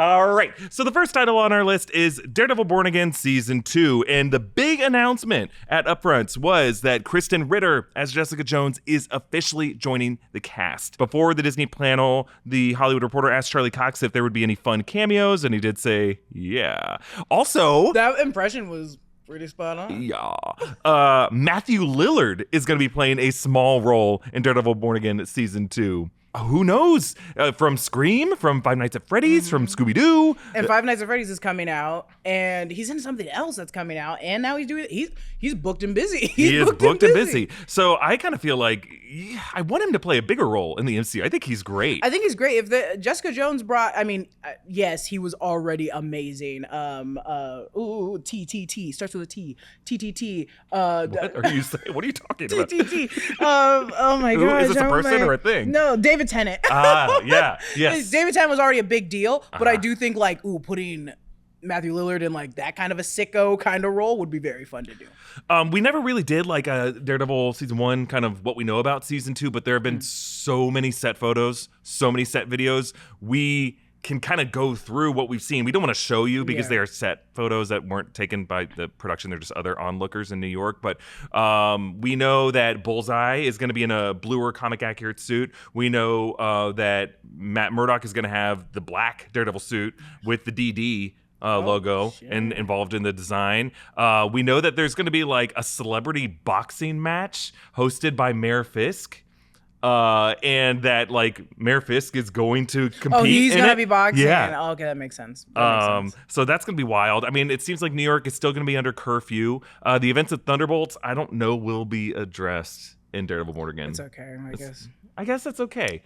All right. So the first title on our list is Daredevil Born Again Season 2. And the big announcement at Upfronts was that Kristen Ritter as Jessica Jones is officially joining the cast. Before the Disney panel, the Hollywood Reporter asked Charlie Cox if there would be any fun cameos, and he did say, yeah. Also, that impression was pretty spot on. Yeah. Matthew Lillard is going to be playing a small role in Daredevil Born Again Season 2. Who knows? From Scream, from Five Nights at Freddy's, from Scooby-Doo. And Five Nights at Freddy's is coming out, and he's in something else that's coming out, and now he's booked and busy. He is booked and busy. So I kind of feel like I want him to play a bigger role in the MCU. I think he's great. I think he's great. If Jessica Jones yes, he was already amazing. T starts with a T. TTT. What are you saying? What are you talking about? TTT. Oh my god. Is this a person or a thing? No, David Tennant. Yeah. Yes. David Tennant was already a big deal, but I do think putting Matthew Lillard in like that kind of a sicko kind of role would be very fun to do. We never really did like a Daredevil Season 1, kind of what we know about Season 2, but there have been so many set photos, so many set videos. We can kind of go through what we've seen. We don't want to show you because they are set photos that weren't taken by the production. They're just other onlookers in New York. But we know that Bullseye is going to be in a bluer comic accurate suit. We know that Matt Murdock is going to have the black Daredevil suit with the DD logo and involved in the design. We know that there's going to be like a celebrity boxing match hosted by Mayor Fisk. And that like Mayor Fisk is going to compete. Oh, he's gonna be boxing. Yeah. Oh, okay, that makes sense. So that's gonna be wild. I mean, it seems like New York is still gonna be under curfew. The events of Thunderbolts, I don't know, will be addressed in Daredevil Born Again. It's okay, I guess that's okay.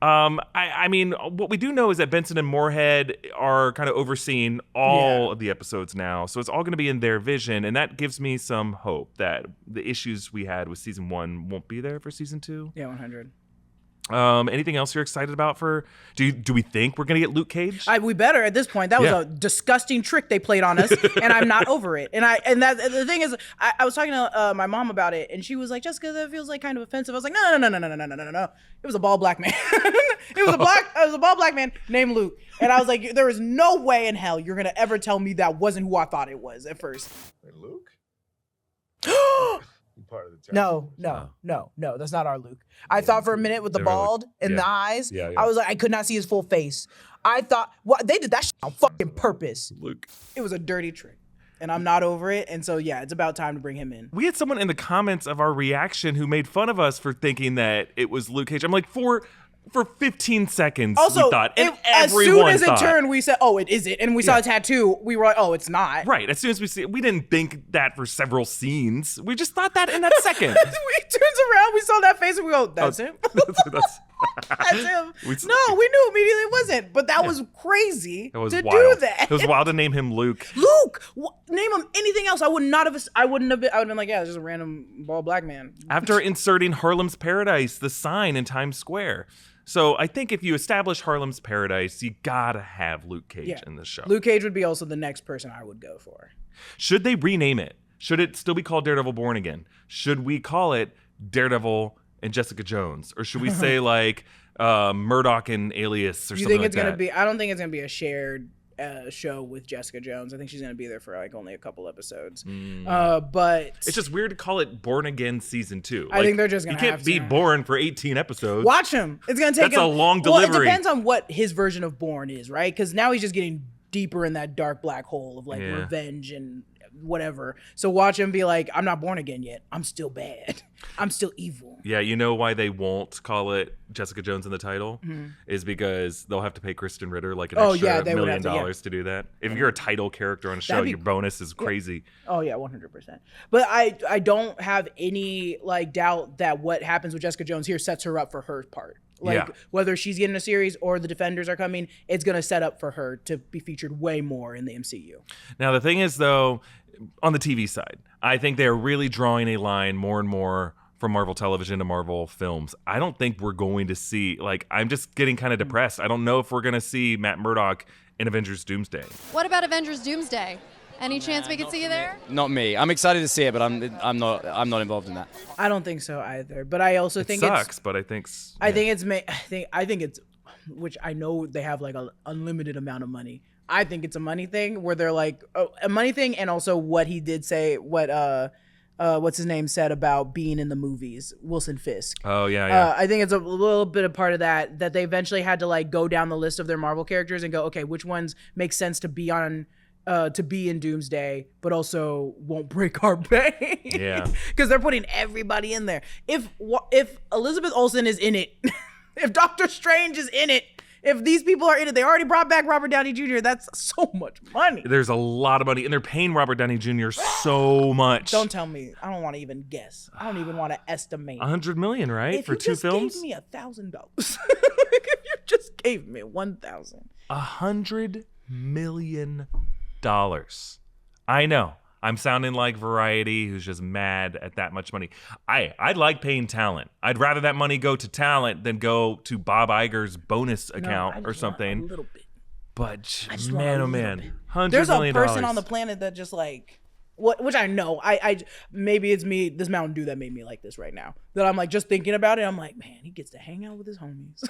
I mean, what we do know is that Benson and Moorhead are kind of overseeing all of the episodes now. So it's all going to be in their vision. And that gives me some hope that the issues we had with Season 1 won't be there for Season 2. Yeah, 100. Anything else you're excited about for? Do we think we're gonna get Luke Cage? We better at this point. That was a disgusting trick they played on us, and I'm not over it. And the thing is, I was talking to my mom about it, and she was like, "Jessica, that feels like kind of offensive." I was like, "No. It was a bald black man. It was a bald black man named Luke." And I was like, "There is no way in hell you're gonna ever tell me that wasn't who I thought it was at first." Wait, Luke? Part of the No, that's not our Luke. I thought for a minute with the bald and the eyes, I was like, I could not see his full face. I thought, they did that shit on fucking purpose. Luke. It was a dirty trick, and I'm not over it. And so, it's about time to bring him in. We had someone in the comments of our reaction who made fun of us for thinking that it was Luke Cage. I'm like, for 15 seconds, also, we thought, and as soon as it turned, we said, "Oh, it is it," and we saw a tattoo. We were like, "Oh, it's not." Right. As soon as we see it, we didn't think that for several scenes. We just thought that in that second. We turns around, we saw that face, and we go, "That's him." That's him. We knew immediately it wasn't. But that was crazy to do that. It was wild to name him Luke. Luke. Name him anything else. I wouldn't have been. I would have been like, yeah, it's just a random bald black man. After inserting Harlem's Paradise, the sign in Times Square. So I think if you establish Harlem's Paradise, you gotta have Luke Cage in the show. Luke Cage would be also the next person I would go for. Should they rename it? Should it still be called Daredevil Born Again? Should we call it Daredevil and Jessica Jones? Or should we say like Murdoch and Alias or something like that? Gonna be? I don't think it's gonna be a shared show with Jessica Jones. I think she's gonna be there for like only a couple episodes. But it's just weird to call it Born Again Season 2. I think they're just gonna. You can't be born for 18 episodes. Watch him. It's gonna take. That's a long delivery. Well, it depends on what his version of Born is, right? Because now he's just getting deeper in that dark black hole of like revenge and whatever. So watch him be like, I'm not born again yet. I'm still bad. I'm still evil. Yeah, you know why they won't call it Jessica Jones in the title? Is because they'll have to pay Kristen Ritter like an extra $1 million to do that. If you're a title character on a show, your bonus is crazy. Oh yeah, 100%. But I don't have any like doubt that what happens with Jessica Jones here sets her up for her part. Like whether she's getting a series or the Defenders are coming, it's going to set up for her to be featured way more in the MCU. Now the thing is though, on the TV side, I think they're really drawing a line more and more from Marvel Television to Marvel Films. I don't think we're going to see, like, I'm just getting kind of depressed. I don't know if we're going to see Matt Murdock in Avengers Doomsday. What about Avengers Doomsday? Any chance we could see you there? Not me. I'm excited to see it, but I'm not involved in that. I don't think so either. But I also think it sucks. But I think it's which I know they have like an unlimited amount of money. I think it's a money thing where they're like a money thing, and also what he did say, what's his name said about being in the movies, Wilson Fisk. Oh yeah. I think it's a little bit of part of that they eventually had to like go down the list of their Marvel characters and go, okay, which ones make sense to be on, to be in Doomsday, but also won't break our bank. Yeah. Because they're putting everybody in there. If Elizabeth Olsen is in it, if Doctor Strange is in it, if these people are in it, they already brought back Robert Downey Jr. That's so much money. There's a lot of money, and they're paying Robert Downey Jr. so much. Don't tell me. I don't want to even guess. I don't even want to estimate. $100 million, right, if for you 2 just films? Gave me $1,000. If you just gave me $1,000. $100 million. I know. I'm sounding like Variety, who's just mad at that much money. I'd like paying talent. I'd rather that money go to talent than go to Bob Iger's bonus account or something. A little bit. But just man, oh want a man, little $100 There's million. a person on the planet that just like, which I know, I maybe it's me, this Mountain Dew that made me like this right now. That I'm like just thinking about it. I'm like, man, he gets to hang out with his homies.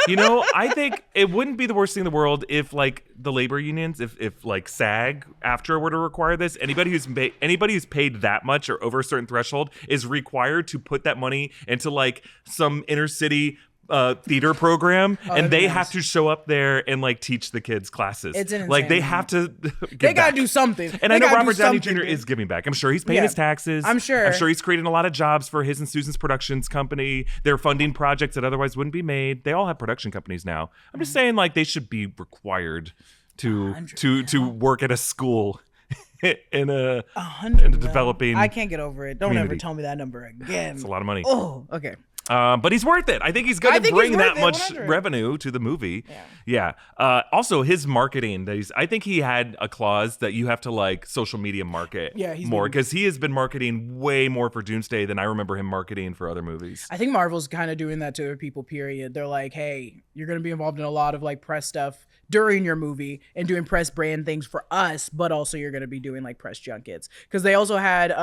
You know, I think it wouldn't be the worst thing in the world if like the labor unions, if like SAG after were to require this, anybody who's paid that much or over a certain threshold is required to put that money into like some inner city theater program, and they have to show up there and like teach the kids classes. It's insane. Like they have to They gotta do something. And I know Robert Downey Jr. is giving back. I'm sure he's paying his taxes. I'm sure he's creating a lot of jobs for his and Susan's productions company. They're funding projects that otherwise wouldn't be made. They all have production companies now. I'm just saying, like, they should be required to work at a school in a developing. I can't get over it. Don't community. ever tell me that number again. It's a lot of money. Oh, okay. But he's worth it. I think he's going to bring that much 100. revenue to the movie. Yeah. Also, his marketing. I think he had a clause that you have to like social media market more, because he has been marketing way more for Doomsday than I remember him marketing for other movies. I think Marvel's kind of doing that to their people, period. They're like, hey, you're going to be involved in a lot of like press stuff during your movie and doing press brand things for us, but also you're going to be doing like press junkets. Because they also had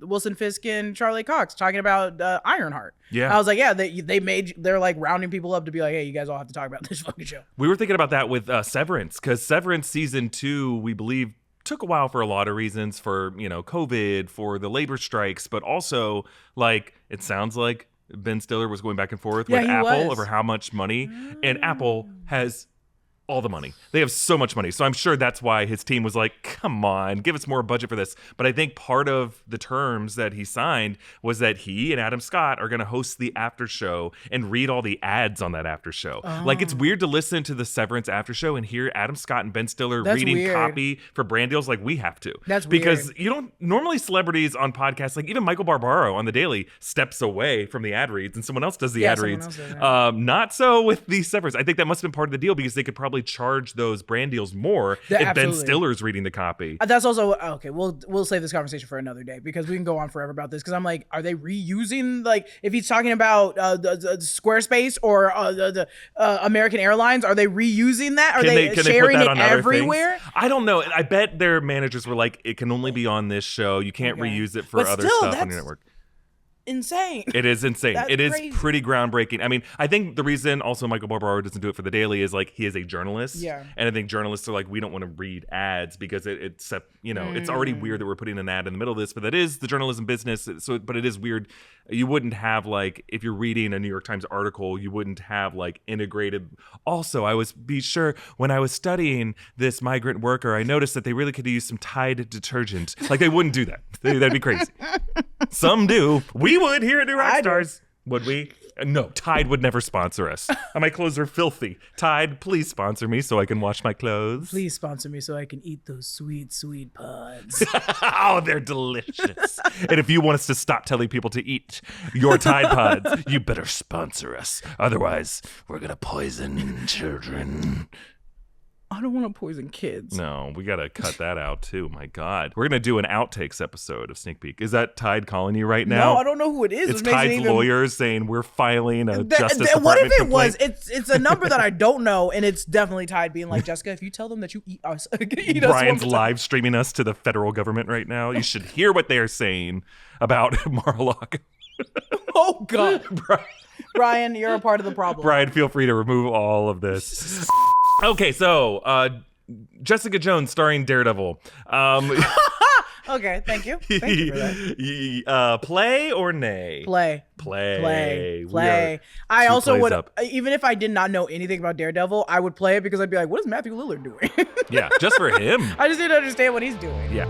Wilson Fisk and Charlie Cox talking about Ironheart. Yeah. I was like, yeah, they're like rounding people up to be like, hey, you guys all have to talk about this fucking show. We were thinking about that with Severance, because Severance season 2, we believe, took a while for a lot of reasons, for, you know, COVID, for the labor strikes, but also like it sounds like Ben Stiller was going back and forth with Apple over how much money, and Apple has all the money. They have so much money. So I'm sure that's why his team was like, come on, give us more budget for this. But I think part of the terms that he signed was that he and Adam Scott are going to host the after show and read all the ads on that after show. Oh. Like, it's weird to listen to the Severance after show and hear Adam Scott and Ben Stiller reading copy for brand deals like we have to. That's because weird. You don't normally, celebrities on podcasts, like even Michael Barbaro on The Daily, steps away from the ad reads and someone else does the ad reads. Not so with the Severance. I think that must have been part of the deal, because they could probably charge those brand deals more if Ben Stiller's reading the copy. That's also okay. We'll save this conversation for another day, because we can go on forever about this. Because I'm like, are they reusing, like, if he's talking about the Squarespace or the American Airlines, are they reusing that? Are they sharing it everywhere? I don't know. I bet their managers were like, it can only be on this show. You can't reuse it for other stuff on your network. Insane. It is insane. It is crazy. Pretty groundbreaking. I mean, I think the reason also Michael Barbaro doesn't do it for The Daily is like he is a journalist. Yeah. And I think journalists are like, we don't want to read ads because it's you know, it's already weird that we're putting an ad in the middle of this, but that is the journalism business. So, but it is weird. You wouldn't have, like, if you're reading a New York Times article, you wouldn't have like integrated. Also, be sure when I was studying this migrant worker, I noticed that they really could use some Tide detergent. Like, they wouldn't do that. That'd be crazy. Some do. We would here at New Rockstars. Would we? No, Tide would never sponsor us. My clothes are filthy. Tide, please sponsor me so I can wash my clothes. Please sponsor me so I can eat those sweet, sweet pods. Oh, they're delicious. And if you want us to stop telling people to eat your Tide Pods, you better sponsor us. Otherwise, we're going to poison children. I don't want to poison kids. No, we got to cut that out too. My God. We're going to do an outtakes episode of Sneak Peek. Is that Tide calling you right now? No, I don't know who it is. It's Tide's lawyers saying we're filing a Justice Department What if it complaint. was? It's a number that I don't know, and it's definitely Tide being like, Jessica, if you tell them that you eat us. Brian's live streaming us to the federal government right now. You should hear what they are saying about Mar-a-Lago. Oh, God. Brian, you're a part of the problem. Brian, feel free to remove all of this. Okay, so Jessica Jones starring Daredevil. Okay, thank you. Thank you for that. Play or nay? Play. I also would, even if I did not know anything about Daredevil, I would play it because I'd be like, what is Matthew Lillard doing? Yeah, just for him. I just need to understand what he's doing. Yeah.